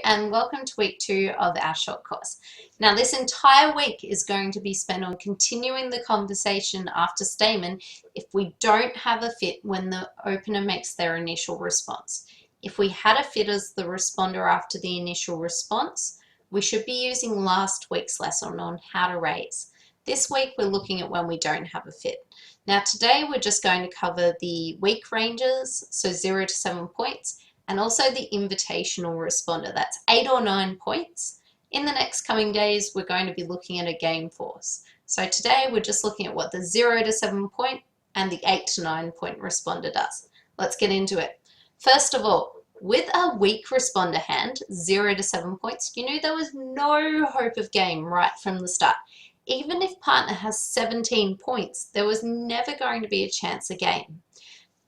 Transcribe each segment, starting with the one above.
and welcome to week 2 of our short course. Now this entire week is going to be spent on continuing the conversation after statement if we don't have a fit when the opener makes their initial response. If we had a fit as the responder after the initial response, we should be using last week's lesson on how to raise. This week we're looking at when we don't have a fit. Now today we're just going to cover the week ranges, so 0 to 7 points, and also the invitational responder, that's 8 or 9 points. In the next coming days, we're going to be looking at a game force. So today we're just looking at what the 0 to 7 point and the 8 to 9 point responder does. Let's get into it. First of all, with a weak responder hand, 0 to 7 points, you knew there was no hope of game right from the start. Even if partner has 17 points, there was never going to be a chance of game.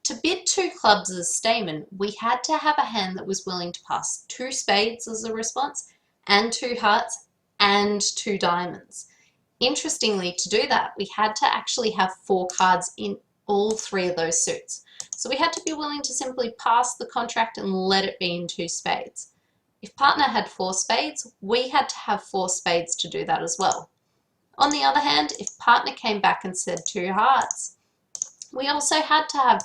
To bid 2 clubs as stamen, we had to have a hand that was willing to pass 2 spades as a response, and 2 hearts, and 2 diamonds. Interestingly, to do that, we had to actually have 4 cards in all 3 of those suits. So we had to be willing to simply pass the contract and let it be in 2 spades. If partner had 4 spades, we had to have 4 spades to do that as well. On the other hand, if partner came back and said 2 hearts, we also had to have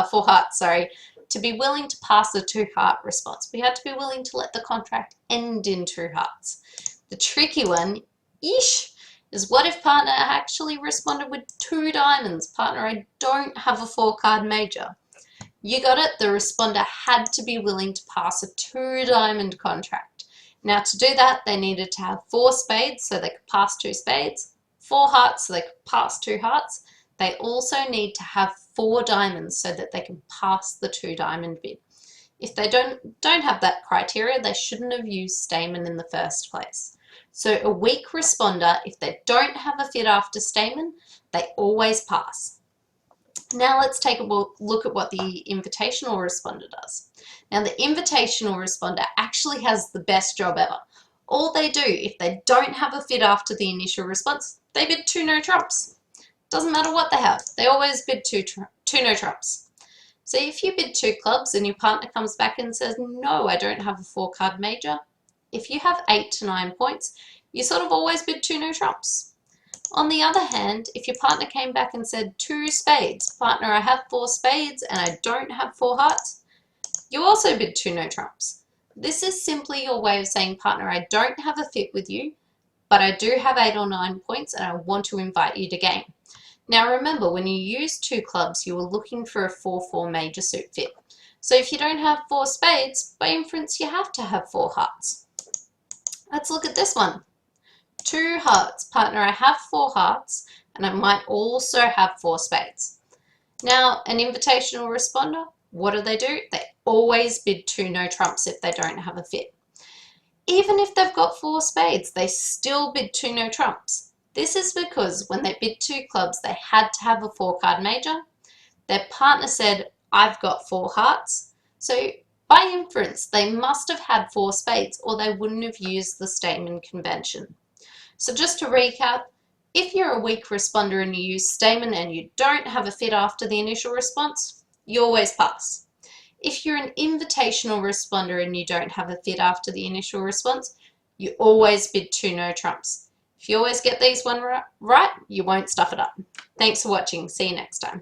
4 hearts, to be willing to pass the 2 heart response. We had to be willing to let the contract end in 2 hearts. The tricky one, is what if partner actually responded with 2 diamonds? Partner, I don't have a 4-card major. You got it, the responder had to be willing to pass a 2 diamond contract. Now to do that, they needed to have 4 spades so they could pass 2 spades, 4 hearts so they could pass 2 hearts. They also need to have 4 diamonds so that they can pass the 2 diamond bid. If they don't have that criteria, they shouldn't have used stamen in the first place. So a weak responder, if they don't have a fit after stamen, they always pass. Now let's take a look at what the invitational responder does. Now the invitational responder actually has the best job ever. All they do, if they don't have a fit after the initial response, they bid 2 no trumps. Doesn't matter what they have, they always bid 2 no trumps. So if you bid 2 clubs and your partner comes back and says, no, I don't have a 4-card major, if you have 8 to 9 points, you sort of always bid 2 no trumps. On the other hand, if your partner came back and said 2 spades, partner, I have 4 spades and I don't have 4 hearts, you also bid 2 no trumps. This is simply your way of saying, partner, I don't have a fit with you, but I do have 8 or 9 points and I want to invite you to game. Now remember, when you use 2 clubs, you were looking for a 4-4 major suit fit. So if you don't have 4 spades, by inference you have to have 4 hearts. Let's look at this one. 2 hearts. Partner, I have 4 hearts and I might also have 4 spades. Now an invitational responder, what do? They always bid 2 no trumps if they don't have a fit. Even if they've got 4 spades, they still bid 2 no trumps. This is because when they bid 2 clubs, they had to have a 4-card major. Their partner said, I've got 4 hearts. So by inference, they must have had 4 spades or they wouldn't have used the stamen convention. So just to recap, if you're a weak responder and you use stamen and you don't have a fit after the initial response, you always pass. If you're an invitational responder and you don't have a fit after the initial response, you always bid 2 no trumps. If you always get these one right, you won't stuff it up. Thanks for watching. See you next time.